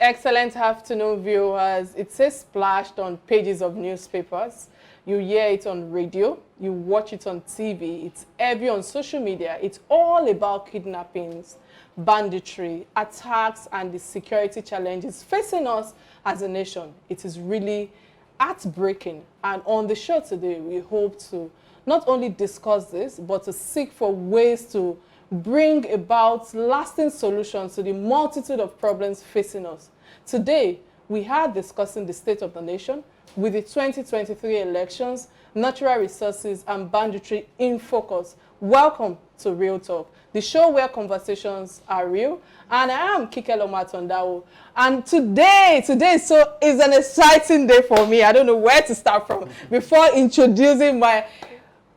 excellent afternoon, viewers. It says splashed on pages of newspapers. You hear it on radio. You watch it on TV. It's heavy on social media. It's all about kidnappings, banditry, attacks, and the security challenges facing us as a nation. It is really heartbreaking. And on the show today, we hope to not only discuss this, but to seek for ways to bring about lasting solutions to the multitude of problems facing us. Today, we are discussing the state of the nation with the 2023 elections, natural resources, and banditry in focus. Welcome to Real Talk, the show where conversations are real. And I am Kike Atanda-owo. And today is an exciting day for me. I don't know where to start from. Before introducing my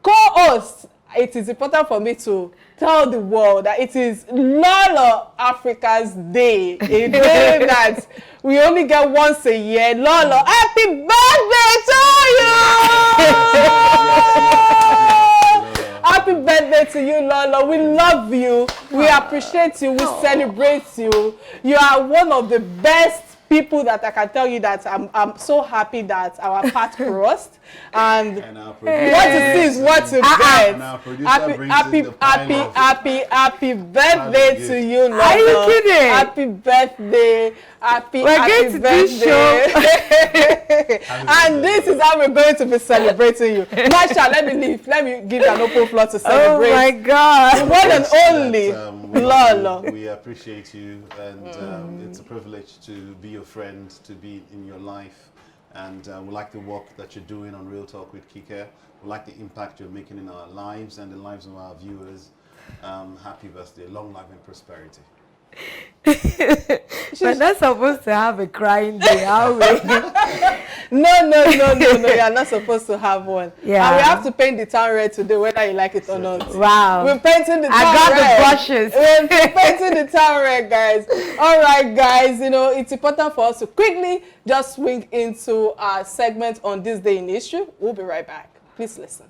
co-host, it is important for me to tell the world that it is Lolo Africa's Day, a day that we only get once a year. Lolo, happy birthday to you! Happy birthday to you, Lolo. We love you. We appreciate you. We celebrate you. You are one of the best people that I can tell you that I'm so happy that our path crossed, and what to see is what to get. Happy birthday to you, Lolo. Are you kidding? Happy birthday. Happy birthday. And this is how we're going to be celebrating you. Masha, let me leave. Let me give an open floor to celebrate. Oh my God. The one and only Lolo. We appreciate you, and it's a privilege to be your friend, to be in your life, and we like the work that you're doing on Real Talk with Kike. We like the impact you're making in our lives and the lives of our viewers. Happy birthday, long life and prosperity. We're not supposed to have a crying day, are we? No, you're not supposed to have one. Yeah. And we have to paint the town red today, whether you like it or not. Wow. We're painting the town red. I got the brushes. We're painting the town red, guys. All right, guys, it's important for us to quickly just swing into our segment on this day in history. We'll be right back. Please listen.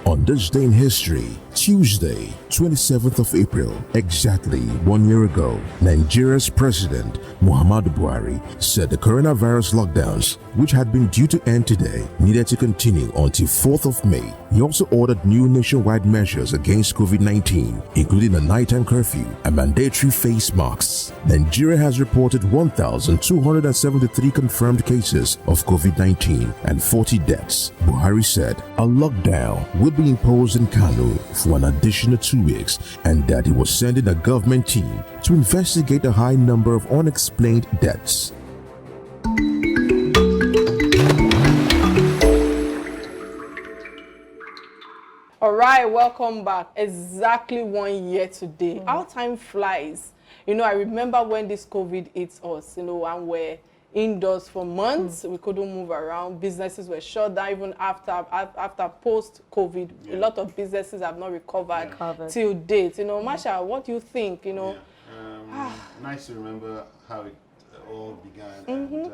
On this day in history, Tuesday, 27th of April, exactly 1 year ago, Nigeria's President Muhammadu Buhari said the coronavirus lockdowns, which had been due to end today, needed to continue until 4th of May. He also ordered new nationwide measures against COVID-19, including a nighttime curfew and mandatory face masks. Nigeria has reported 1,273 confirmed cases of COVID-19 and 40 deaths. Buhari said a lockdown would be imposed in Kano for an additional 2 weeks, and that he was sending a government team to investigate a high number of unexplained deaths. All right, welcome back. Exactly 1 year today. Our time flies. I remember when this COVID hit us, and we're indoors for months. We couldn't move around. Businesses were shut down even after post-COVID. A lot of businesses have not recovered till date. Masha, what do you think? Nice to remember how it all began. And,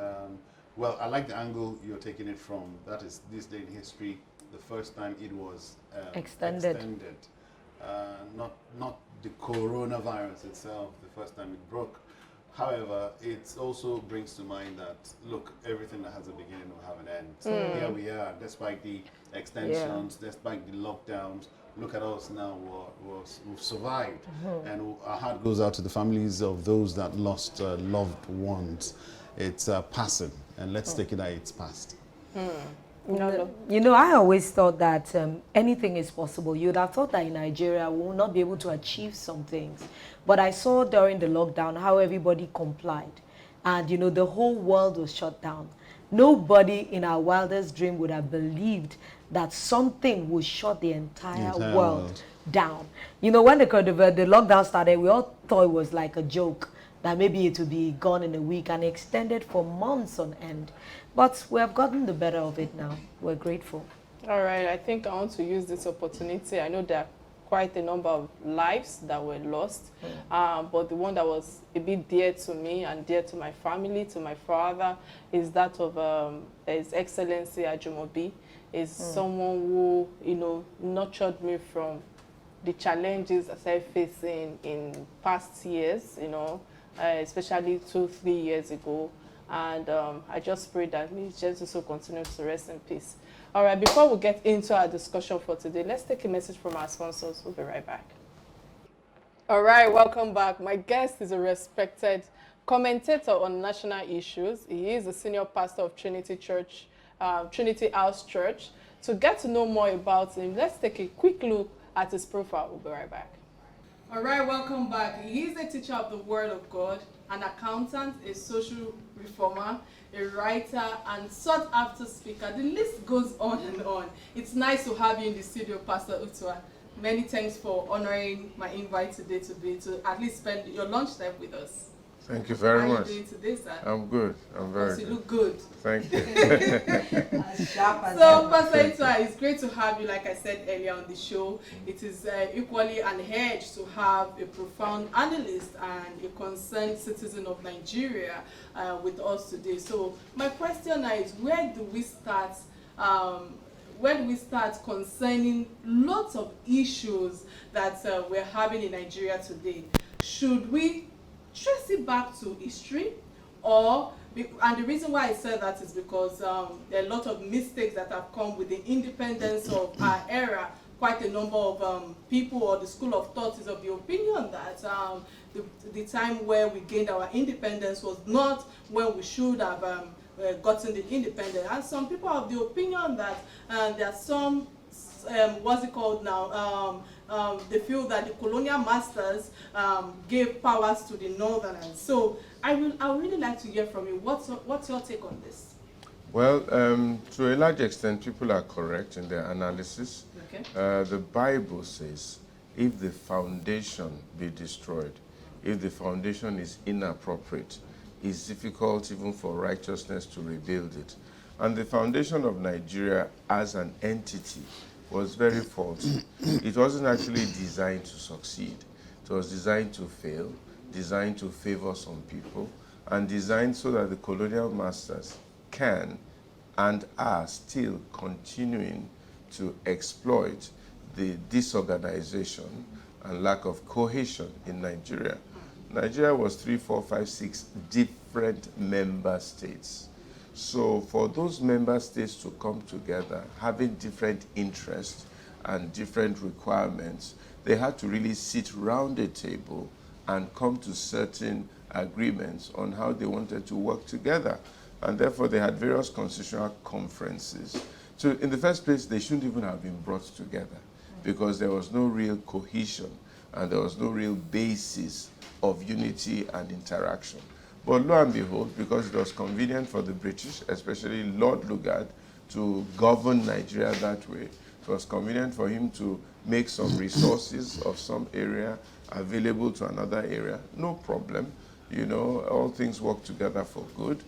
well, I like the angle you're taking it from. That is this day in history, the first time it was extended. Not the coronavirus itself, the first time it broke. However, it also brings to mind that, look, everything that has a beginning will have an end. Here we are, despite the extensions, despite the lockdowns. Look at us now, we've survived. And our heart goes out to the families of those that lost loved ones. It's passing, and let's take it that it's past. I always thought that anything is possible. You'd have thought that in Nigeria we will not be able to achieve some things. But I saw during the lockdown how everybody complied. And, the whole world was shut down. Nobody in our wildest dream would have believed that something would shut the entire world down. When the lockdown started, we all thought it was like a joke, that maybe it would be gone in a week and extended for months on end. But we have gotten the better of it now. We're grateful. All right, I think I want to use this opportunity. I know there are quite a number of lives that were lost, but the one that was a bit dear to me and dear to my family, to my father, is that of His Excellency Ajumobi. is someone who, you know, nurtured me from the challenges I started facing in past years, you know, especially 2-3 years ago. And I just pray that Jesus will continue to rest in peace. All right, before we get into our discussion for today, let's take a message from our sponsors. We'll be right back. All right, welcome back. My guest is a respected commentator on national issues. He is a senior pastor of Trinity Church, Trinity House Church. To get to know more about him, let's take a quick look at his profile. We'll be right back. All right, welcome back. He is a teacher of the Word of God, an accountant, a social reformer, a writer, and sought-after speaker. The list goes on and on. It's nice to have you in the studio, Pastor Ituah. Many thanks for honoring my invite today to at least spend your lunchtime with us. Thank you very much. How are you doing today, sir? I'm good. I'm very You good. look good. Thank you. So, Pastor Ituah, it's great to have you, like I said earlier on the show. It is equally an edge to have a profound analyst and a concerned citizen of Nigeria with us today. So, my question now is, where do we start concerning lots of issues that we're having in Nigeria today? Should we trace it back to history, and the reason why I said that is because there are a lot of mistakes that have come with the independence of our era. Quite a number of people, or the school of thought, is of the opinion that the time where we gained our independence was not when we should have gotten the independence. And some people have the opinion that there are some, what's it called now, they feel that the colonial masters gave powers to the northerners. So I would really like to hear from you. What's your take on this? Well, to a large extent, people are correct in their analysis. Okay. The Bible says, if the foundation be destroyed, if the foundation is inappropriate, it's difficult even for righteousness to rebuild it. And the foundation of Nigeria as an entity was very faulty. It wasn't actually designed to succeed. It was designed to fail, designed to favor some people, and designed so that the colonial masters can and are still continuing to exploit the disorganization and lack of cohesion in Nigeria. Nigeria was 3, 4, 5, 6 different member states. So for those member states to come together, having different interests and different requirements, they had to really sit round a table and come to certain agreements on how they wanted to work together. And therefore they had various constitutional conferences. So in the first place, they shouldn't even have been brought together because there was no real cohesion and there was no real basis of unity and interaction. But lo and behold, because it was convenient for the British, especially Lord Lugard, to govern Nigeria that way, it was convenient for him to make some resources of some area available to another area. No problem. You know, all things work together for good.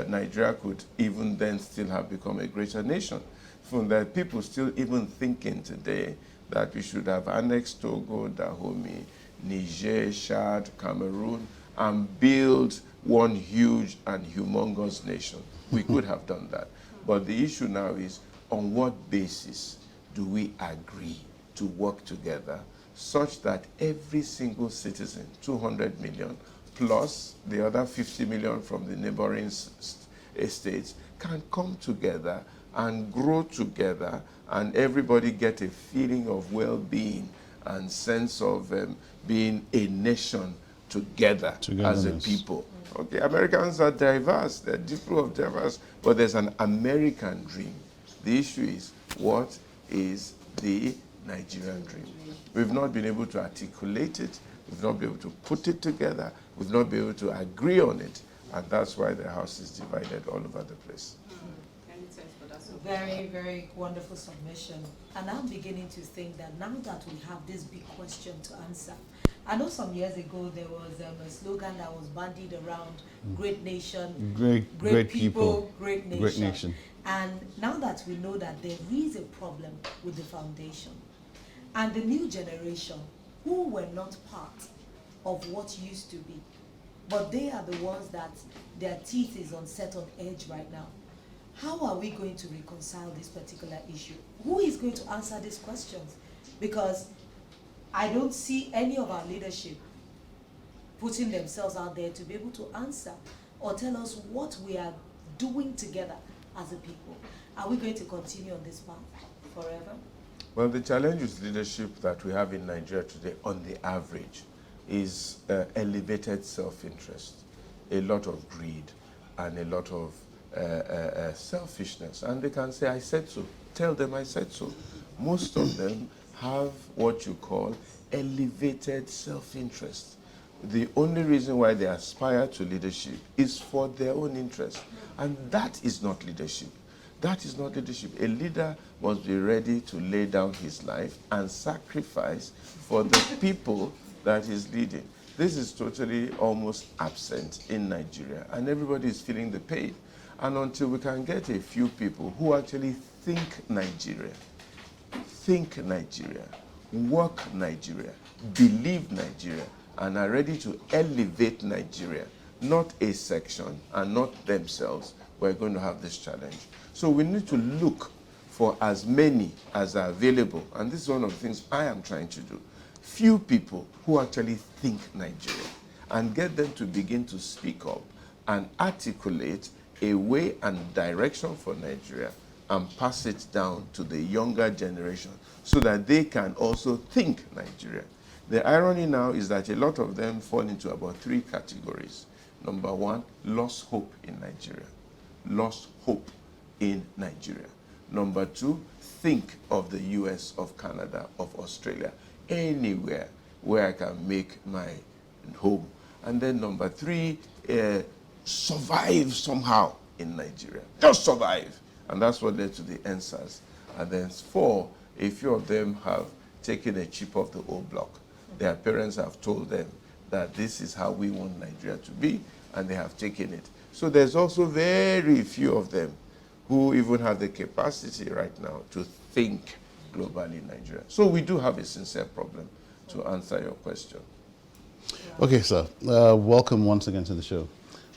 Nigeria could even then still have become a greater nation. From that, people still even thinking today that we should have annexed Togo, Dahomey, Niger, Chad, Cameroon, and build one huge and humongous nation. We could have done that. But the issue now is, on what basis do we agree to work together such that every single citizen, 200 million, plus the other 50 million from the neighboring states, can come together and grow together, and everybody get a feeling of well-being and sense of being a nation together as a people. Okay, Americans are diverse, they're different of diverse, but there's an American dream. The issue is, what is the Nigerian dream? We've not been able to articulate it, we've not been able to put it together, we've not been able to agree on it, and that's why the house is divided all over the place. Very, very wonderful submission. And I'm beginning to think that now that we have this big question to answer, I know some years ago there was a slogan that was bandied around: great nation, great people, great nation. Great nation. And now that we know that there is a problem with the foundation, and the new generation who were not part of what used to be, but they are the ones that their teeth is on set on edge right now. how are we going to reconcile this particular issue? Who is going to answer these questions? Because I don't see any of our leadership putting themselves out there to be able to answer or tell us what we are doing together as a people. Are we going to continue on this path forever? Well, the challenge with leadership that we have in Nigeria today, on the average, is elevated self-interest, a lot of greed, and a lot of selfishness. And they can say, I said so. Tell them I said so. Most of them have what you call elevated self-interest. The only reason why they aspire to leadership is for their own interest. And that is not leadership. That is not leadership. A leader must be ready to lay down his life and sacrifice for the people that he's leading. This is totally almost absent in Nigeria, and everybody is feeling the pain. And until we can get a few people who actually think Nigeria, work Nigeria, believe Nigeria, and are ready to elevate Nigeria, not a section and not themselves, we're going to have this challenge. So we need to look for as many as are available, and this is one of the things I am trying to do. Few people who actually think Nigeria, and get them to begin to speak up and articulate a way and direction for Nigeria and pass it down to the younger generation so that they can also think Nigeria. The irony now is that a lot of them fall into about three categories. Number one, lost hope in Nigeria. Lost hope in Nigeria. Number two, think of the US, of Canada, of Australia, anywhere where I can make my home. And then number three, survive somehow in Nigeria. Just survive. And that's what led to the answers. And then four, a few of them have taken a chip off the old block. Their parents have told them that this is how we want Nigeria to be, and they have taken it. So there's also very few of them who even have the capacity right now to think globally in Nigeria. So we do have a sincere problem, to answer your question. Okay, sir. Welcome once again to the show.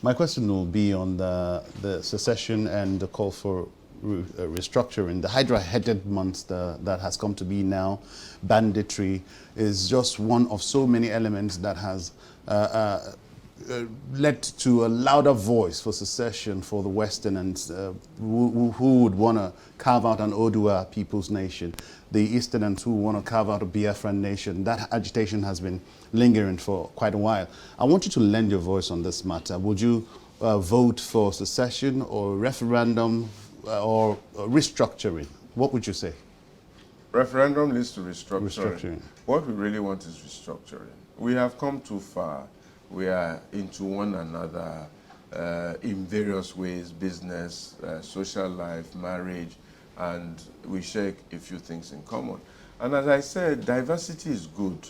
My question will be on the secession and the call for restructuring. The Hydra-headed monster that has come to be now, banditry, is just one of so many elements that has led to a louder voice for secession for the Westerners who would want to carve out an Odua people's nation, the Easterners who want to carve out a Biafran nation. That agitation has been lingering for quite a while. I want you to lend your voice on this matter. Would you vote for secession or referendum or restructuring? What would you say? Referendum leads to restructuring. What we really want is restructuring. We have come too far. We are into one another in various ways, business, social life, marriage, and we share a few things in common. And as I said, diversity is good.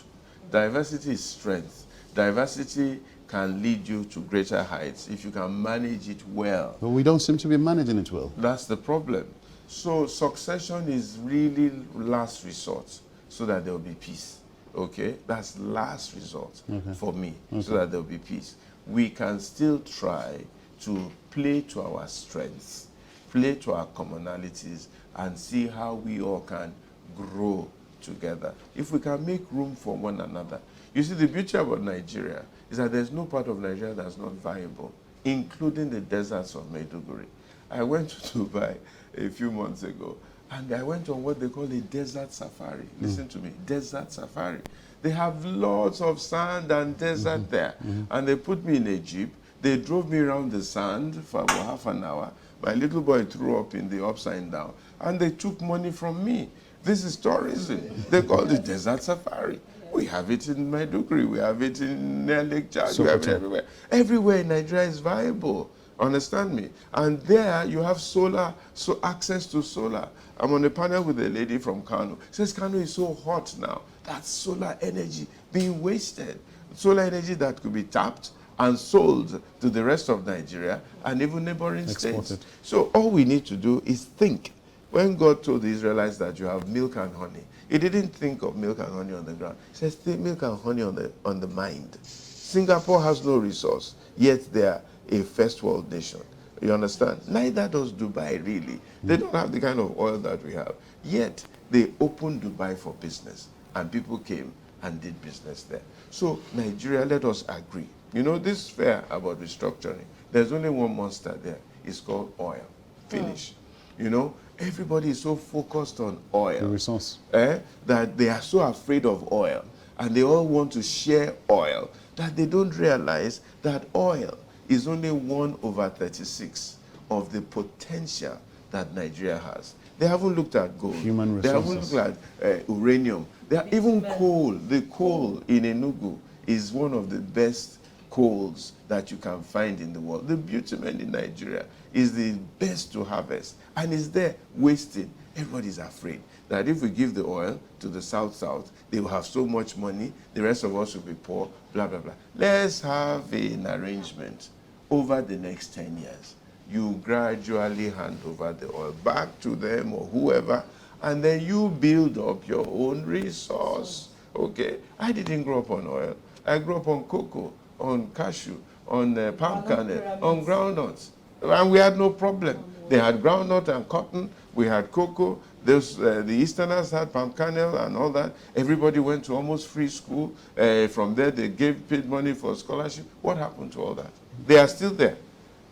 Diversity is strength. Diversity can lead you to greater heights if you can manage it well. But we don't seem to be managing it well. That's the problem. So succession is really last resort so that there will be peace. Okay? That's last resort for me, so that there will be peace. We can still try to play to our strengths, play to our commonalities, and see how we all can grow together. If we can make room for one another. You see, the beauty about Nigeria is that there's no part of Nigeria that's not viable, including the deserts of Maiduguri. I went to Dubai a few months ago, and I went on what they call a desert safari. Listen to me, desert safari. They have lots of sand and desert there. And they put me in a jeep. They drove me around the sand for about half an hour. My little boy threw up in the upside down. And they took money from me. This is tourism. They call it desert safari. We have it in Maiduguri. We have it in near Lake Chad. We have it everywhere. Everywhere in Nigeria is viable. Understand me? And there you have solar, so access to solar. I'm on a panel with a lady from Kano. She says Kano is so hot now. That's solar energy being wasted. Solar energy that could be tapped and sold to the rest of Nigeria and even neighboring states. So all we need to do is think. When God told the Israelites that you have milk and honey, he didn't think of milk and honey on the ground. He says milk and honey on the mind. Singapore has no resource, yet they are a first world nation. You understand? Neither does Dubai, really. They don't have the kind of oil that we have. Yet, they opened Dubai for business, and people came and did business there. So, Nigeria, let us agree. You know, this fair about restructuring, there's only one monster there. It's called oil. Finish. You know, everybody is so focused on oil. The resource. That they are so afraid of oil. And they all want to share oil, that they don't realize that oil is only 1/36 of the potential that Nigeria has. They haven't looked at gold. Human They resources. haven't looked at uranium. They are, even coal. The coal in Enugu is one of the best coals that you can find in the world. The bitumen in Nigeria is the best to harvest, and is there wasting. Everybody's afraid that if we give the oil to the South, they will have so much money, the rest of us will be poor, blah, blah, blah. Let's have an arrangement over the next 10 years. You gradually hand over the oil back to them or whoever, and then you build up your own resource. Okay? I didn't grow up on oil. I grew up on cocoa, on cashew, on palm kernel, on groundnuts. And we had no problem. They had groundnut and cotton. We had cocoa. The Easterners had palm kernel and all that. Everybody went to almost free school. From there, they paid money for scholarship. What happened to all that? They are still there.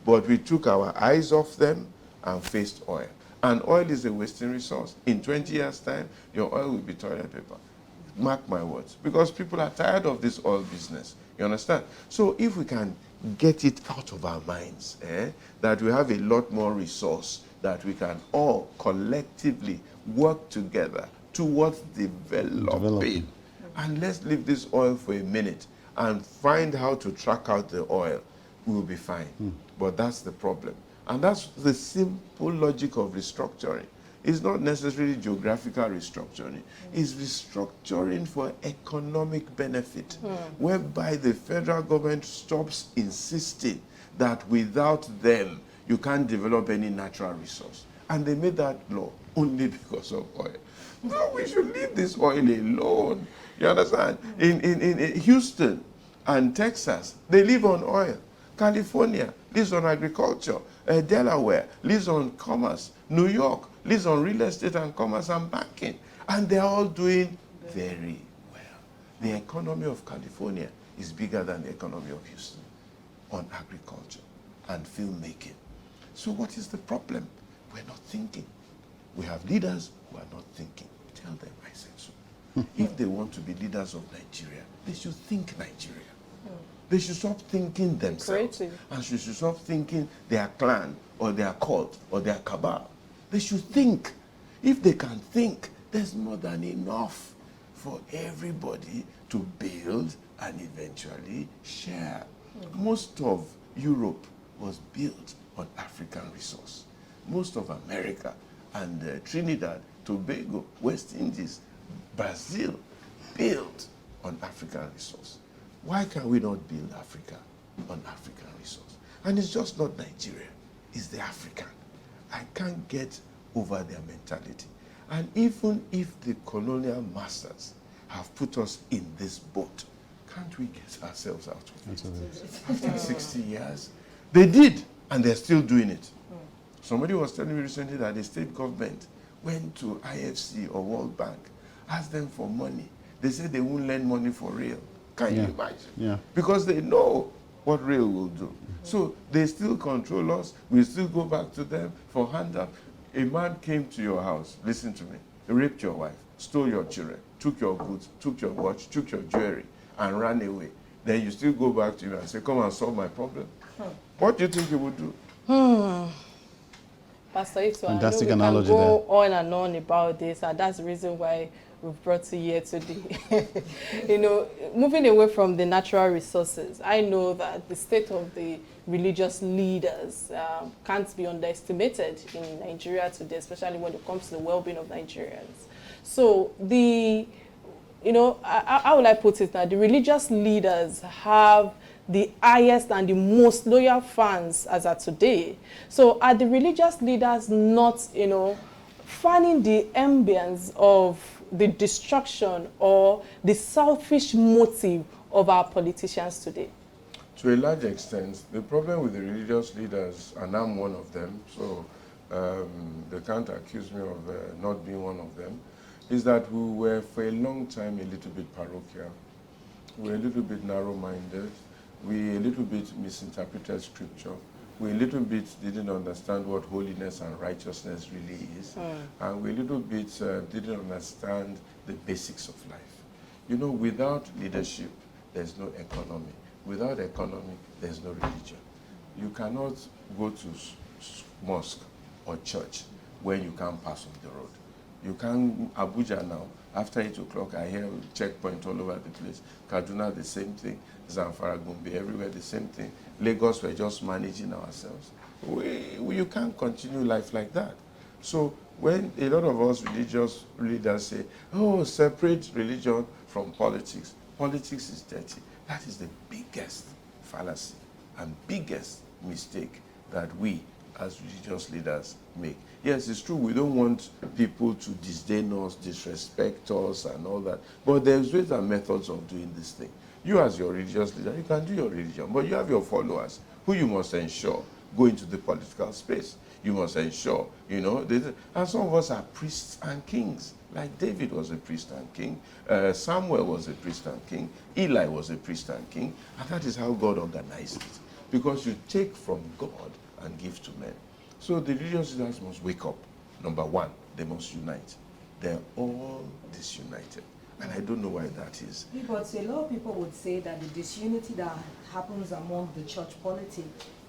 But we took our eyes off them and faced oil. And oil is a wasting resource. In 20 years' time, your oil will be toilet paper. Mark my words. Because people are tired of this oil business. You understand? So if we can get it out of our minds, that we have a lot more resource that we can all collectively work together towards developing. And let's leave this oil for a minute and find how to track out the oil. We'll be fine. But that's the problem. And that's the simple logic of restructuring. It's not necessarily geographical restructuring. It's restructuring for economic benefit, whereby the federal government stops insisting that without them, you can't develop any natural resource. And they made that law only because of oil. No, we should leave this oil alone. You understand? In Houston and Texas, they live on oil. California lives on agriculture. Delaware lives on commerce. New York lives on real estate and commerce and banking. And they're all doing very well. The economy of California is bigger than the economy of Houston on agriculture and filmmaking. So what is the problem? We're not thinking. We have leaders who are not thinking. Tell them I said so. If they want to be leaders of Nigeria, they should think Nigeria. They should stop thinking themselves. Creative. And they should stop thinking their clan or their cult or their cabal. They should think. If they can think, there's more than enough for everybody to build and eventually share. Most of Europe was built on African resource. Most of America and Trinidad, Tobago, West Indies, Brazil, built on African resource. Why can we not build Africa on African resource? And it's just not Nigeria, it's the African. I can't get over their mentality. And even if the colonial masters have put us in this boat, can't we get ourselves out of it? After 60 years, they did, and they're still doing it. Somebody was telling me recently that the state government went to IFC or World Bank, asked them for money. They said they won't lend money for real. Can you imagine? Yeah. Because they know what real will do. So they still control us. We still go back to them for handout. A man came to your house, listen to me, raped your wife, stole your children, took your goods, took your watch, took your jewelry, and ran away. Then you still go back to him and say, come and solve my problem. What do you think he would do? Pastor Ituah, Fantastic I know we analogy can go on and on about this, and that's the reason why we've brought you here today. You know, moving away from the natural resources, I know that the state of the religious leaders can't be underestimated in Nigeria today, especially when it comes to the well-being of Nigerians. So how will I put it now? The religious leaders have the highest and the most loyal fans as of today. So are the religious leaders not, fanning the ambience of the destruction or the selfish motive of our politicians today? To a large extent, the problem with the religious leaders, and I'm one of them, so they can't accuse me of not being one of them, is that we were for a long time a little bit parochial. We were a little bit narrow-minded. We a little bit misinterpreted scripture. We a little bit didn't understand what holiness and righteousness really is. And we a little bit didn't understand the basics of life. You know, without leadership, there's no economy. Without economy, there's no religion. You cannot go to mosque or church when you can't pass on the road. You can't, Abuja now, after 8 o'clock, I hear checkpoint all over the place. Kaduna, the same thing. Zamfara, Gombe, everywhere, the same thing. Lagos, we're just managing ourselves. You can't continue life like that. So when a lot of us religious leaders say, oh, separate religion from politics. Politics is dirty. That is the biggest fallacy and biggest mistake that we as religious leaders make. Yes, it's true, we don't want people to disdain us, disrespect us and all that, but there's ways and methods of doing this thing. You as your religious leader, you can do your religion, but you have your followers who you must ensure go into the political space. You must ensure, you know, and some of us are priests and kings. Like David was a priest and king, Samuel was a priest and king, Eli was a priest and king, and that is how God organized it. Because you take from God and give to men. So the religious leaders must wake up. Number one, they must unite. They're all disunited. And I don't know why that is. But a lot of people would say that the disunity that happens among the church polity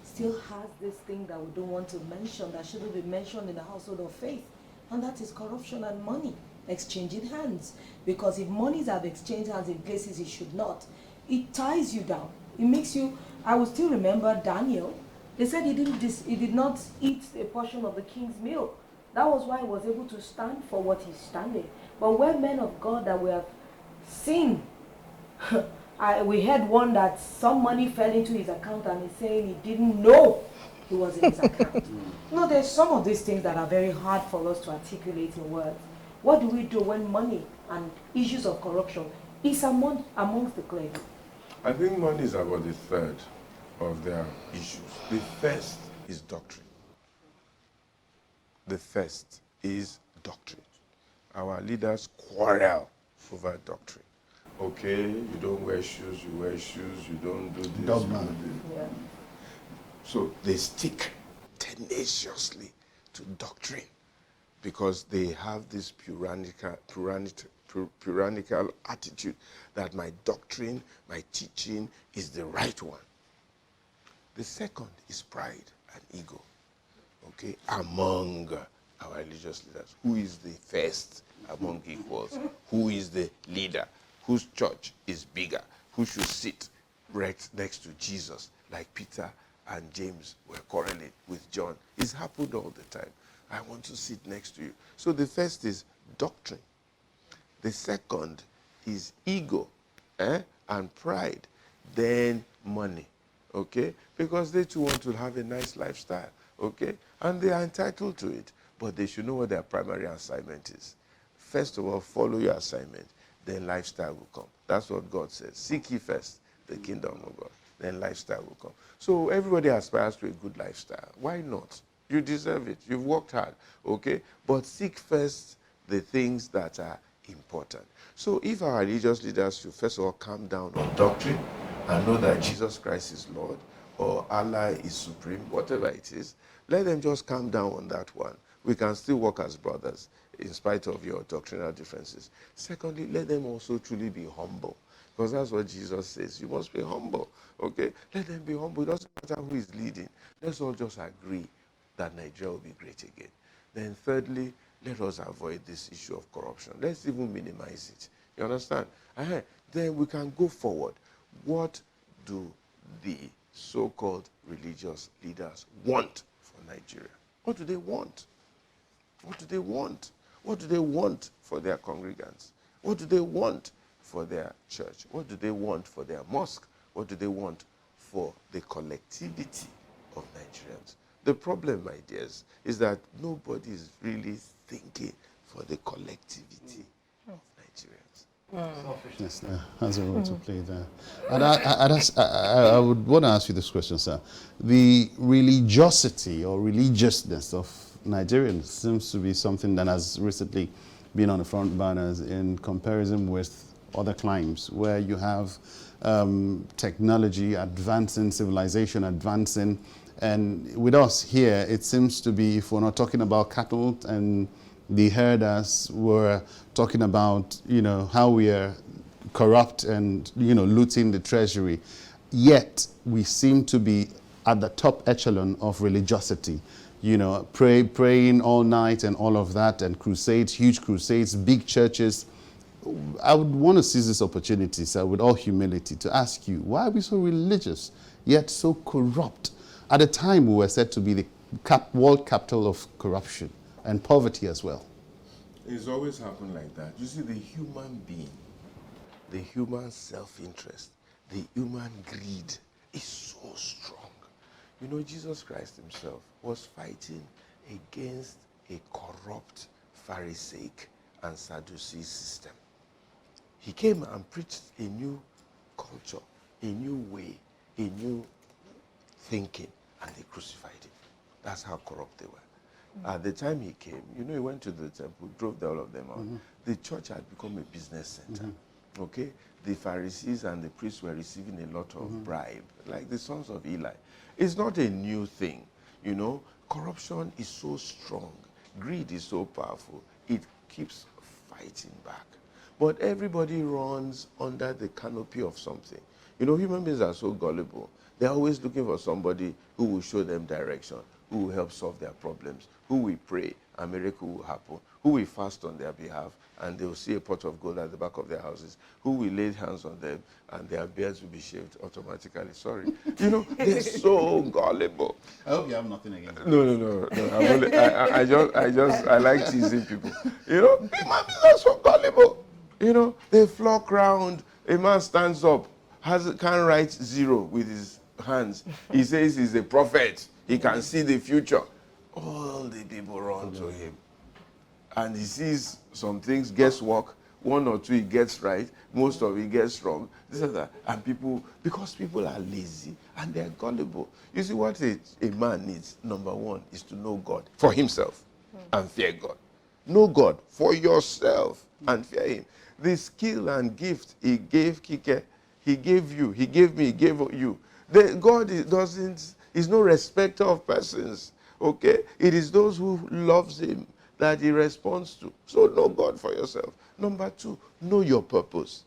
still has this thing that we don't want to mention, that shouldn't be mentioned in the household of faith. And that is corruption and money exchanging hands. Because if monies have exchanged hands in places it should not, it ties you down. It makes you, I will still remember Daniel. They said he did not eat a portion of the king's meal. That was why he was able to stand for what he's standing. But we're men of God that we have seen. We had one that some money fell into his account and he's saying he didn't know it was in his account. No, there's some of these things that are very hard for us to articulate in words. What do we do when money and issues of corruption is amongst the clergy? I think money is about the third of their issues. The first is doctrine. The first is doctrine. Our leaders quarrel over doctrine. Okay, you don't wear shoes, you wear shoes, you don't do this. Dogma. Yeah. So they stick tenaciously to doctrine because they have this puritanical attitude that my doctrine, my teaching is the right one. The second is pride and ego, okay, among our religious leaders. Who is the first among equals? Who is the leader? Whose church is bigger? Who should sit right next to Jesus, like Peter and James were quarreling with John? It's happened all the time. I want to sit next to you. So the first is doctrine. The second is ego and pride. Then money, okay? Because they too want to have a nice lifestyle, okay? And they are entitled to it, but they should know what their primary assignment is. First of all, follow your assignment, then lifestyle will come. That's what God says. Seek ye first the kingdom of God, then lifestyle will come. So everybody aspires to a good lifestyle. Why not? You deserve it. You've worked hard, okay? But seek first the things that are important. So if our religious leaders should first of all calm down on doctrine and know that Jesus Christ is Lord or Allah is supreme, whatever it is, let them just calm down on that one. We can still work as brothers in spite of your doctrinal differences. Secondly, let them also truly be humble, because that's what Jesus says. You must be humble, okay? Let them be humble. It doesn't matter who is leading. Let's all just agree that Nigeria will be great again. Then thirdly, let us avoid this issue of corruption. Let's even minimize it. You understand? Then we can go forward. What do the so-called religious leaders want for Nigeria? What do they want? What do they want? What do they want for their congregants? What do they want for their church? What do they want for their mosque? What do they want for the collectivity of Nigerians? The problem, my dears, is that nobody is really thinking for the collectivity of Nigerians. Selfishness has a role to play there. And I would want to ask you this question, sir. The religiosity or religiousness of Nigerians seems to be something that has recently been on the front burners in comparison with other climes where you have technology advancing, civilization advancing. And with us here, it seems to be, if we're not talking about cattle and the herders, we're talking about, how we are corrupt and, looting the treasury. Yet, we seem to be at the top echelon of religiosity. Praying all night and all of that, and crusades, huge crusades, big churches. I would want to seize this opportunity, sir, with all humility, to ask you, why are we so religious, yet so corrupt? At a time we were said to be the world capital of corruption and poverty as well. It's always happened like that. You see, the human being, the human self-interest, the human greed is so strong. Jesus Christ himself was fighting against a corrupt Pharisaic and Sadducee system. He came and preached a new culture, a new way, a new thinking, and they crucified him. That's how corrupt they were. At the time he came, he went to the temple, drove all of them out. The church had become a business center. Okay? The Pharisees and the priests were receiving a lot of bribe, like the sons of Eli. It's not a new thing. Corruption is so strong. Greed is so powerful. It keeps fighting back. But everybody runs under the canopy of something. Human beings are so gullible. They're always looking for somebody who will show them direction, who will help solve their problems, who will pray, a miracle will happen, who will fast on their behalf, and they will see a pot of gold at the back of their houses, who will lay hands on them, and their beards will be shaved automatically. Sorry. They're so gullible. I hope you have nothing against them. No. I like teasing people. Human beings are so gullible. They flock round. A man stands up, can't write zero with his hands. He says he's a prophet. He can see the future. All the people run to him. And he sees some things, guesswork, one or two he gets right, most of it gets wrong, this and that. And because people are lazy and they're gullible. You see, what a man needs, number one, is to know God for himself and fear God. Know God for yourself and fear him. The skill and gift he gave Kike, he gave you, he gave me, he gave you. God is no respecter of persons, okay? It is those who loves him that he responds to. So know God for yourself. Number two, know your purpose.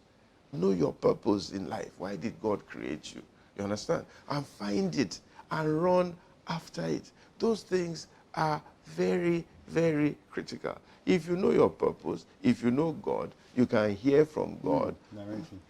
Know your purpose in life. Why did God create you? You understand? And find it and run after it. Those things are very, very critical. If you know your purpose, if you know God, you can hear from God. Direction.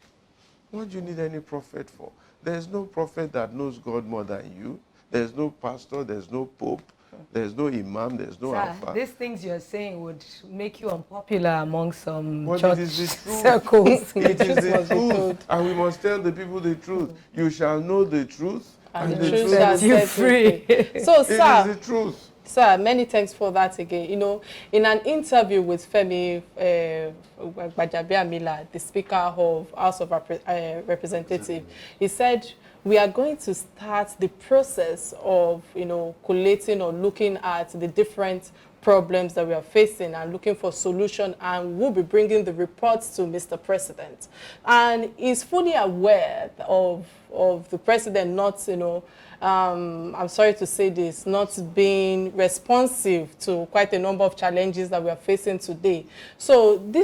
What do you need any prophet for? There's no prophet that knows God more than you. There's no pastor, there's no pope, there's no imam, there's no alpha. These things you're saying would make you unpopular among some But church it is the truth. circles. It is the truth. And we must tell the people the truth. You shall know the truth, and the truth set you free. So, It sir, is the truth. Sir, many thanks for that again. In an interview with Femi Gbajabiamila, the Speaker of House of Representatives, he said, we are going to start the process of, collating or looking at the different problems that we are facing and looking for solution, and we'll be bringing the reports to Mr. President. And he's fully aware of the president not, I'm sorry to say this, not being responsive to quite a number of challenges that we are facing today. So do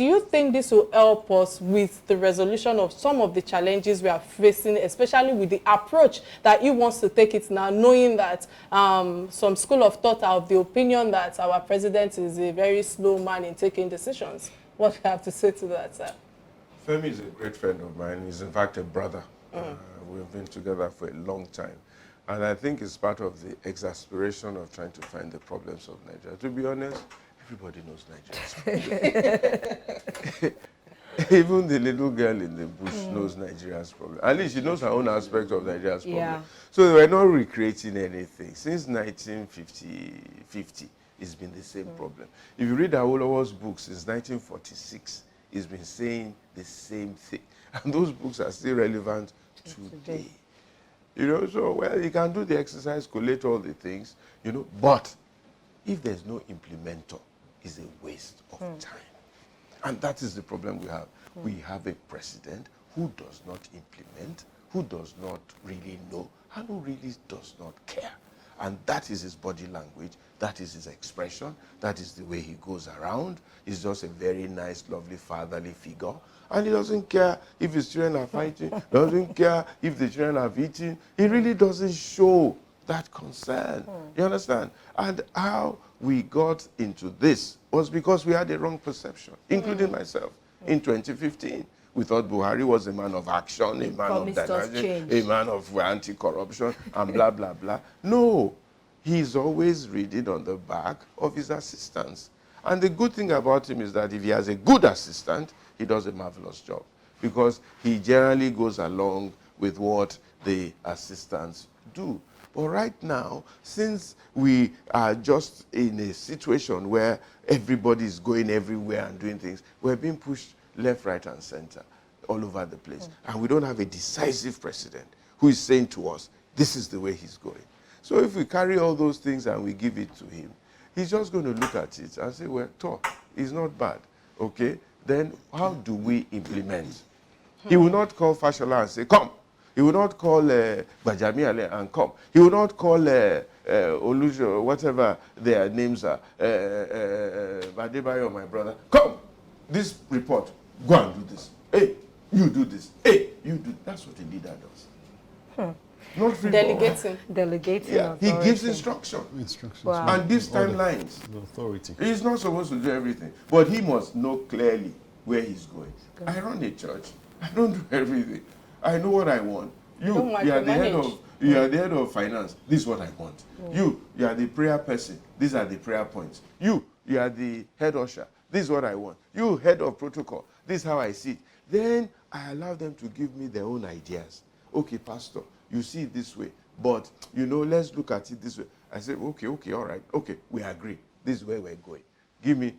you think this will help us with the resolution of some of the challenges we are facing, especially with the approach that he wants to take it now, knowing that some school of thought are of the opinion that our president is a very slow man in taking decisions? What do you have to say to that, sir? Femi is a great friend of mine. He's in fact a brother. We've been together for a long time. And I think it's part of the exasperation of trying to find the problems of Nigeria. To be honest, everybody knows Nigeria's problem. Even the little girl in the bush knows Nigeria's problem. At least she knows her own aspect of Nigeria's problem. Yeah. So we're not recreating anything. Since 1950, it's been the same problem. If you read Awolowo's book since 1946, he's been saying the same thing. And those books are still relevant today. You know, so, well, you can do the exercise, collate all the things, you know, but if there's no implementer, it's a waste of time. And that is the problem we have. We have a president who does not implement, who does not really know, and who really does not care. And that is his body language, that is his expression, that is the way he goes around. He's just a very nice, lovely, fatherly figure. And he doesn't care if his children are fighting, doesn't care if the children are eating. He really doesn't show that concern. You understand? And how we got into this was because we had a wrong perception, including myself. In 2015, we thought Buhari was a man of action, a man of dynamism, a man of anti-corruption, and blah, blah, blah. No, he's always reading on the back of his assistants. And the good thing about him is that if he has a good assistant, he does a marvelous job, because he generally goes along with what the assistants do. But right now, since we are just in a situation where everybody is going everywhere and doing things, we're being pushed left, right, and center all over the place. And we don't have a decisive president who is saying to us, this is the way he's going. So if we carry all those things and we give it to him, he's just going to look at it and say, well, talk, it's not bad, okay? Then how do we implement? He will not call Fashola and say, come. He will not call Bajami Ale and come. He will not call Olujo, whatever their names are, Badebayo, my brother, come. This report, go and do this. Hey, you do this. Hey, you do. That's what a leader does. Not free Delegating. Delegating. Yeah, he gives instruction. Wow. And gives timelines. The authority. He's not supposed to do everything, but he must know clearly where he's going. I run a church. I don't do everything. I know what I want. You are the head of finance. This is what I want. You are the prayer person. These are the prayer points. You are the head usher. This is what I want. You, head of protocol. This is how I see it. Then I allow them to give me their own ideas. Okay, pastor, you see it this way, but, you know, let's look at it this way. I said, okay, all right. Okay, we agree. This is where we're going. Give me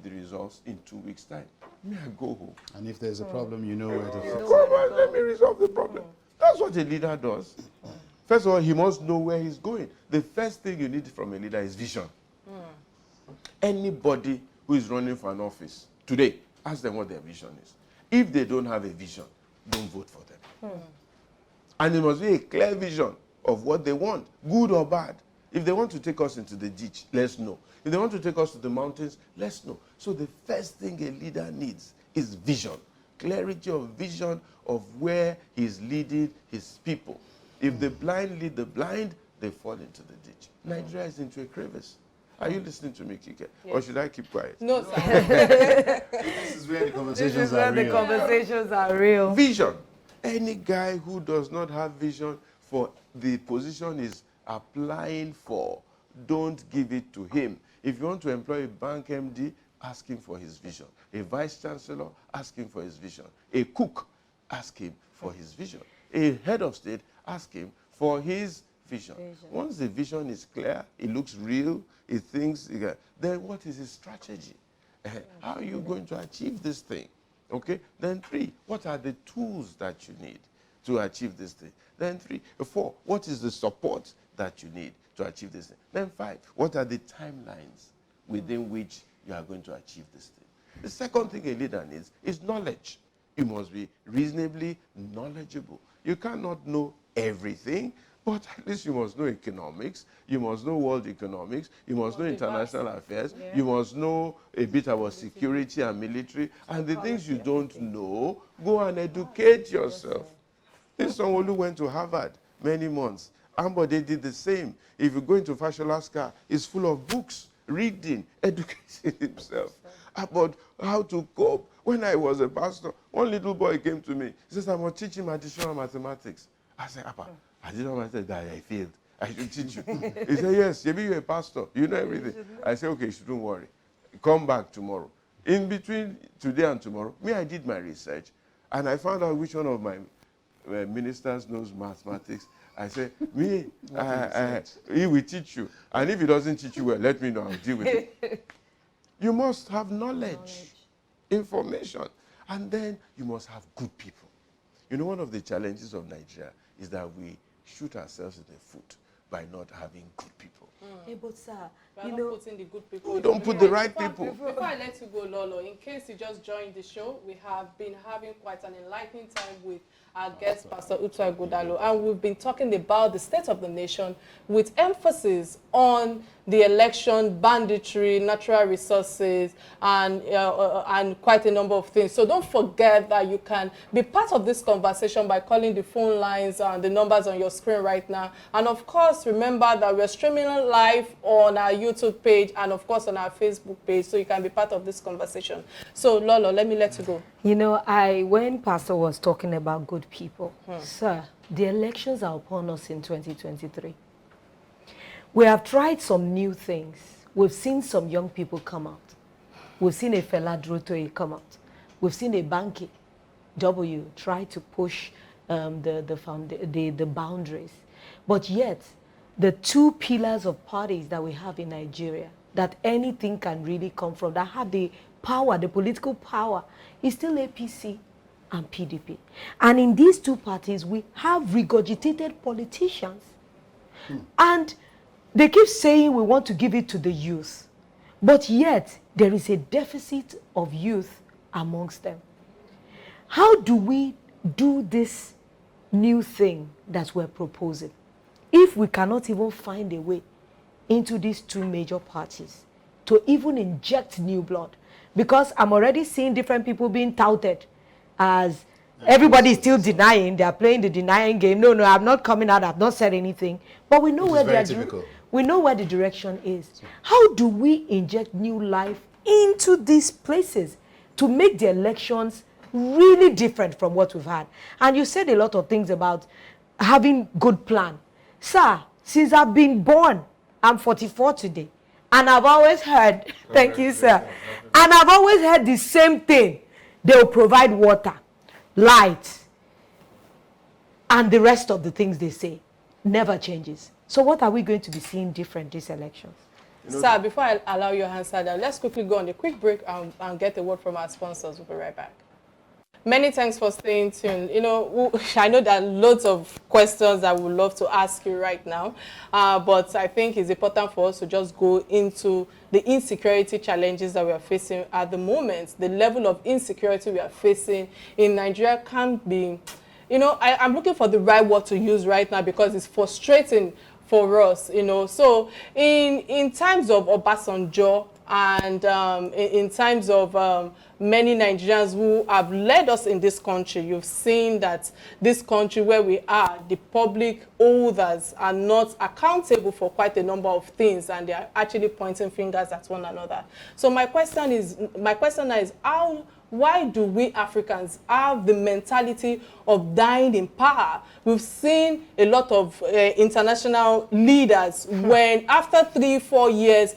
the results in 2 weeks' time. May I go home? And if there's a problem, you know where to fix it. Come on, let me resolve the problem. That's what a leader does. First of all, he must know where he's going. The first thing you need from a leader is vision. Anybody who is running for an office today, ask them what their vision is. If they don't have a vision, don't vote for them. And it must be a clear vision of what they want, good or bad. If they want to take us into the ditch, let's know. If they want to take us to the mountains, let's know. So the first thing a leader needs is vision. Clarity of vision of where he's leading his people. If the blind lead the blind, they fall into the ditch. Nigeria is into a crevice. Are you listening to me, Kike? Yes. Or should I keep quiet? No, sir. This is where the conversations are real. The conversations are real. Vision. Any guy who does not have vision for the position is applying for, don't give it to him. If you want to employ a bank MD, ask him for his vision. A vice chancellor, ask him for his vision. A cook, ask him for his vision. A head of state, ask him for his vision. Once the vision is clear, it looks real, it thinks, then what is his strategy? How are you going to achieve this thing? Okay? Then 3, what are the tools that you need to achieve this thing? Then 4, what is the support that you need to achieve this thing? Then 5, what are the timelines within which you are going to achieve this thing? The second thing a leader needs is knowledge. You must be reasonably knowledgeable. You cannot know everything, but at least you must know economics, you must know world economics, you must know international affairs, you must know a bit about security and military, and the things you don't know, go and educate yourself. This someone who went to Harvard many months, Ambode did the same. If you go into Fashola's car, it's full of books, reading, educating himself about how to cope. When I was a pastor, one little boy came to me. He says, I'm teaching additional mathematics. I said, Papa, additional mathematics, I failed. I should teach you. He said, yes, maybe you're a pastor. You know everything. I said, okay, don't worry. Come back tomorrow. In between today and tomorrow, I did my research, and I found out which one of my ministers knows mathematics. I said, he will teach you. And if he doesn't teach you well, let me know. I'll deal with it. You must have knowledge. information. And then you must have good people. You know, one of the challenges of Nigeria is that we shoot ourselves in the foot by not having good people. Hey, but sir, We are not putting the good people. We don't put the right people. Before I let you go, Lolo, in case you just joined the show, we have been having quite an enlightening time with our guest, Pastor Ituah Ighodalo, and we've been talking about the state of the nation with emphasis on the election, banditry, natural resources, and quite a number of things. So don't forget that you can be part of this conversation by calling the phone lines and the numbers on your screen right now. And of course, remember that we're streaming live on our YouTube page and of course on our Facebook page, so you can be part of this conversation. So Lolo, let me let you go. You know, when Pastor was talking about good people, sir, the elections are upon us in 2023. We have tried some new things. We've seen some young people come out. We've seen a Fela Drotoye come out. We've seen a Banky W try to push the boundaries. But yet, the two pillars of parties that we have in Nigeria, that anything can really come from, that have the power, the political power, is still APC and PDP. And in these two parties, we have regurgitated politicians. And they keep saying we want to give it to the youth. But yet, there is a deficit of youth amongst them. How do we do this new thing that we're proposing if we cannot even find a way into these two major parties to even inject new blood? Because I'm already seeing different people being touted as everybody is still denying. They are playing the denying game. No, I'm not coming out. I've not said anything. But we know where we know where the direction is. How do we inject new life into these places to make the elections really different from what we've had? And you said a lot of things about having good plan. Sir, since I've been born, I'm 44 today, and I've always heard, thank you, sir, and I've always heard the same thing. They'll provide water, light, and the rest of the things they say never changes. So what are we going to be seeing different these elections? Sir, before I allow you to answer that, let's quickly go on a quick break and get a word from our sponsors. We'll be right back. Many thanks for staying tuned. You know, I know there are loads of questions I would love to ask you right now, but I think it's important for us to just go into the insecurity challenges that we are facing at the moment. The level of insecurity we are facing in Nigeria can be, you know, I'm looking for the right word to use right now because it's frustrating for us, you know. So in times of Obasanjo and in times of many Nigerians who have led us in this country, you've seen that this country where we are, the public holders are not accountable for quite a number of things, and they are actually pointing fingers at one another. So my question is why do we Africans have the mentality of dying in power? We've seen a lot of international leaders when after 3-4 years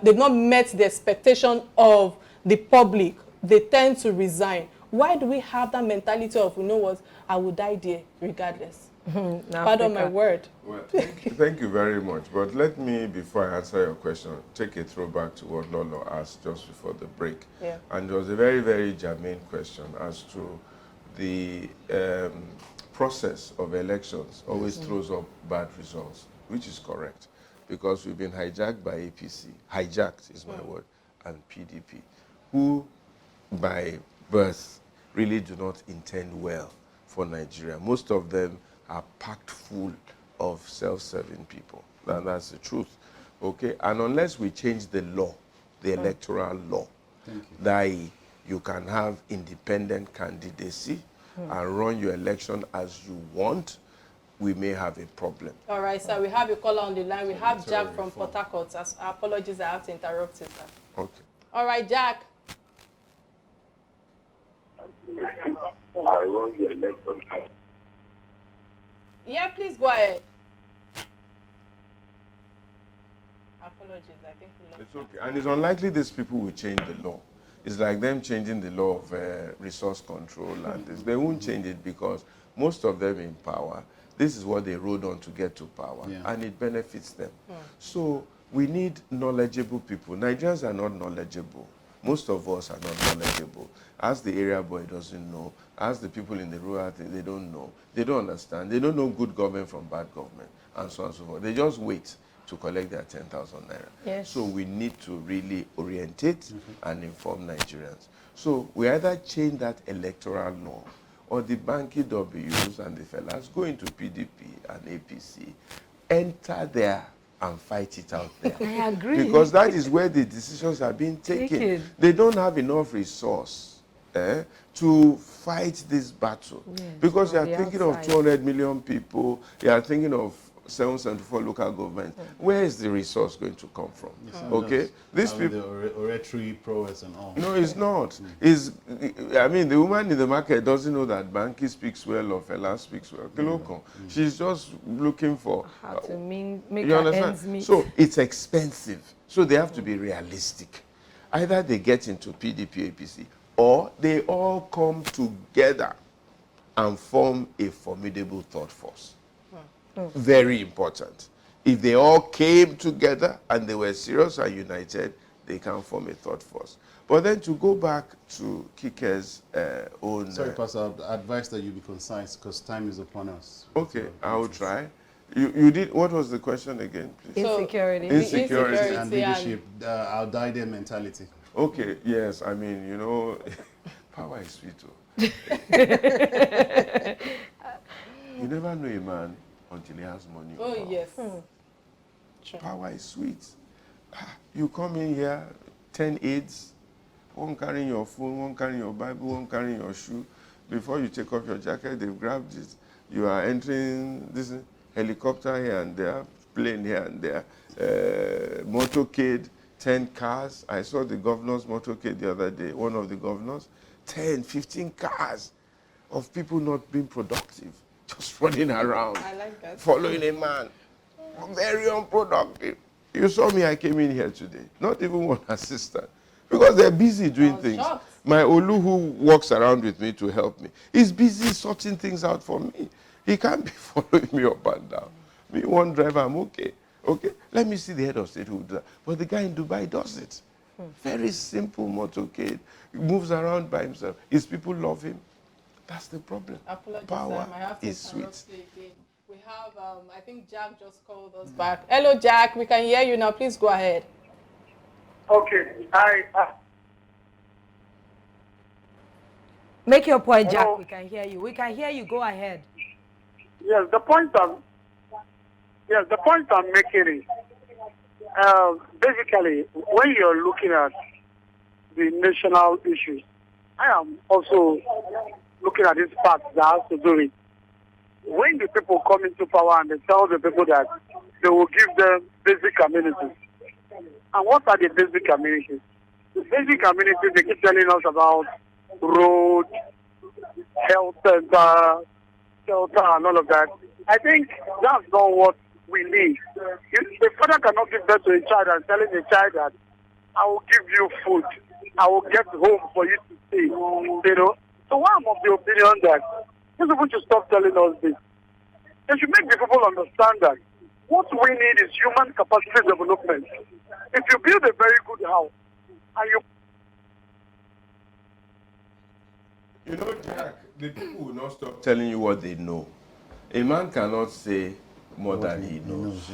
they've not met the expectation of the public, they tend to resign. Why do we have that mentality of, you know what, I will die there regardless? Pardon my word. Well, thank you very much. But let me, before I answer your question, take a throwback to what Lolo asked just before the break. Yeah. And it was a very, very germane question as to the process of elections always throws up bad results, which is correct, because we've been hijacked by APC. Hijacked is my word, and PDP, who by birth really do not intend well for Nigeria. Most of them are packed full of self-serving people. And that's the truth. Okay? And unless we change the law, the electoral law, that you can have independent candidacy and run your election as you want, we may have a problem. All right, sir. We have a caller on the line. We have Jack from Port Harcourt. Apologies, I have to interrupt you, sir. Okay. All right, Jack. Yeah, please go ahead. Apologies, I think we lost. It's okay. And it's unlikely these people will change the law. It's like them changing the law of resource control and this. They won't change it because most of them in power, this is what they rode on to get to power, and it benefits them. So we need knowledgeable people. Nigerians are not knowledgeable. Most of us are not knowledgeable. As the area boy doesn't know, as the people in the rural thing, they don't know. They don't understand. They don't know good government from bad government, and so on and so forth. They just wait to collect their 10,000 naira. Yes. So we need to really orientate and inform Nigerians. So we either change that electoral law, or the banky W's and the fellas go into PDP and APC, enter there and fight it out there. I agree. Because that is where the decisions are being taken. They don't have enough resource to fight this battle. Yes, because you are thinking of 200 million people, you are thinking of 774 local governments. Where is the resource going to come from? Yes, okay, these people. The oratory prowess and all. No, it's not. I mean, the woman in the market doesn't know that Banky speaks well or Fela speaks well. She's just looking for how to make you her understand? ends meet. So it's expensive. So they have to be realistic. Either they get into PDP, APC, or they all come together and form a formidable thought force. Very important. If they all came together and they were serious and united, they can form a thought force. But then to go back to Kike's own... Sorry, Pastor, I advise that you be concise because time is upon us. Okay, I will try. You did... What was the question again, please? Insecurity. Insecurity and leadership, our die-there mentality. Okay, yes, I mean, you know, power is sweet. You never know a man until he has money. Oh, power. yes. Power is sweet. You come in here, 10 aides, one carrying your phone, one carrying your Bible, one carrying your shoe. Before you take off your jacket, they've grabbed it. You are entering this helicopter here and there, plane here and there, motorcade, 10 cars. I saw the governor's motorcade the other day, one of the governors, 10, 15 cars of people not being productive. Just running around, I like that. following a man. Very unproductive. You saw me, I came in here today. Not even one assistant. Because they're busy doing things. Shocked. My Olu, who walks around with me to help me, is busy sorting things out for me. He can't be following me up and down. Me, one driver, I'm okay. Okay, let me see the head of state who does that. But the guy in Dubai does it. Very simple motorcade. He moves around by himself. His people love him. That's the problem. Power is sweet. We have, I think Jack just called us back. Hello, Jack. We can hear you now. Please go ahead. Okay. Make your point, Jack. Hello? We can hear you. We can hear you. Go ahead. Yes, the point I'm making is basically when you're looking at the national issues, I am also looking at this part that has to do with when the people come into power and they tell the people that they will give them basic amenities. And what are the basic amenities? The basic amenities they keep telling us about road, health center, shelter, and all of that. I think that's not what we need. The father cannot give birth to a child and telling the child that I will give you food, I will get home for you to stay. You know. So I'm of the opinion that these people should stop telling us this. They should make the people understand that what we need is human capacity development. If you build a very good house and You know, Jack, the people will not stop telling you what they know. A man cannot say more than he knows.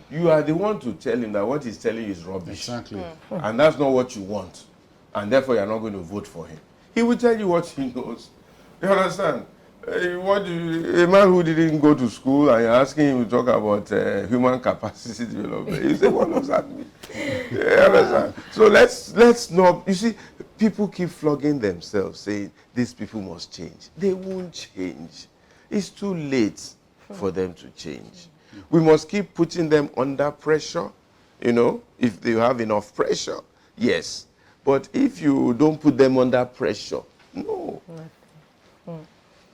You are the one to tell him that what he's telling you is rubbish. Exactly. And that's not what you want. And therefore, you're not going to vote for him. He will tell you what he knows. You understand? A man who didn't go to school and you're asking him to talk about human capacity development, you say, what does that mean? You understand? So let's not, you see, people keep flogging themselves saying, these people must change. They won't change. It's too late for them to change. We must keep putting them under pressure, you know, if they have enough pressure, yes. But if you don't put them under pressure, no.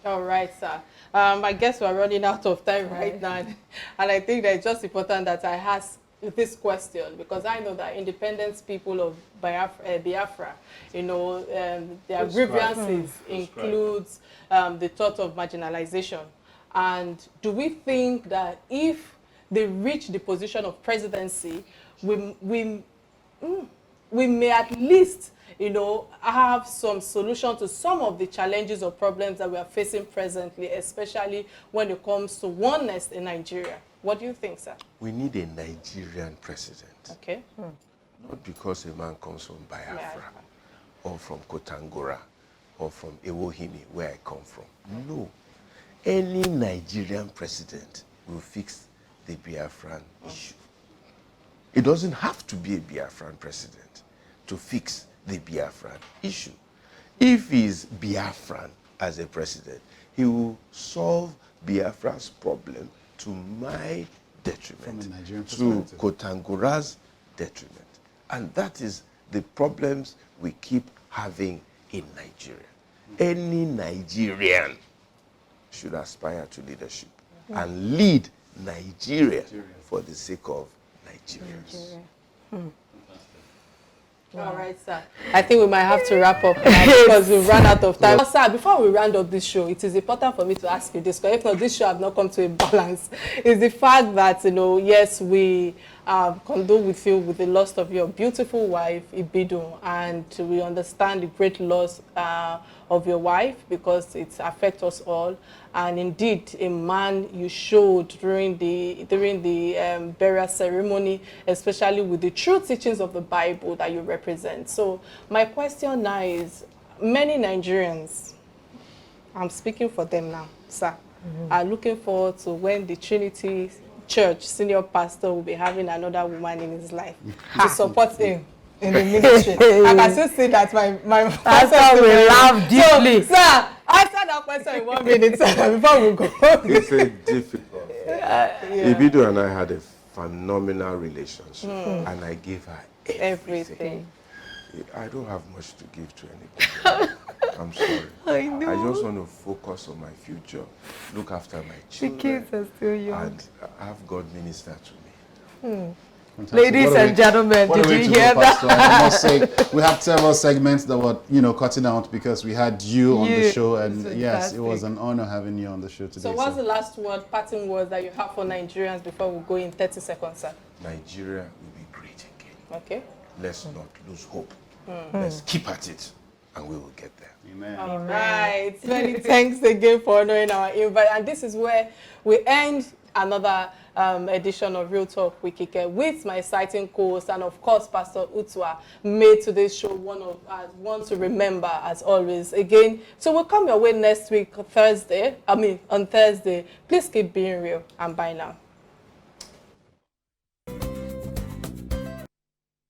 All right, sir. I guess we're running out of time right now. And I think that it's just important that I ask this question because I know that independent people of Biafra, you know, their grievances includes the thought of marginalization. And do we think that if they reach the position of presidency, we may at least you know, have some solution to some of the challenges or problems that we are facing presently, especially when it comes to oneness in Nigeria? What do you think, sir? We need a Nigerian president. Okay. Not because a man comes from Biafra or from Kotangora or from Ewohimi, where I come from. No. Any Nigerian president will fix the Biafran issue. It doesn't have to be a Biafran president to fix the Biafran issue. If he's Biafran as a president, he will solve Biafra's problem to my detriment, From a Nigerian to perspective. Kotangora's detriment. And that is the problems we keep having in Nigeria. Any Nigerian should aspire to leadership and lead Nigeria for the sake of Nigerians. All right, sir. I think we might have to wrap up now because we've run out of time. Sir, before we round up this show, it is important for me to ask you this, because if not, this show have not come to a balance. Is the fact that, you know, yes, we condole with you with the loss of your beautiful wife, Ibidu, and we understand the great loss of your wife because it affects us all. And indeed, a man you showed during the burial ceremony, especially with the true teachings of the Bible that you represent. So my question now is, many Nigerians, I'm speaking for them now, sir, are looking forward to when the Trinity Church senior pastor will be having another woman in his life to support him in the ministry. I can still see that my pastor will laugh deeply. So, sir, answer that question in 1 minute, sir, before we go. It's a difficult thing. Ibidu and I had a phenomenal relationship, and I gave her everything. I don't have much to give to anybody. I'm sorry. I know. I just want to focus on my future, look after my children, The kids are still young. and have God minister to me. Fantastic. Ladies and gentlemen, What a did way you to go, hear Pastor. that? I must say, we had several segments that were, you know, cutting out because we had you on the show, and It's yes, it was fantastic. an honor having you on the show today. So what's the last word, parting words that you have for Nigerians before we go in 30 seconds, sir? Nigeria will be great again. Okay. Let's not lose hope. Let's keep at it, and we will get there. Amen. All right. Many thanks again for honoring our invite. And this is where we end another edition of Real Talk with Kike with my exciting co-host and, of course, Pastor Ituah, made today's show one to remember, as always. Again, so we'll come your way next week, on Thursday. Please keep being real, and bye now.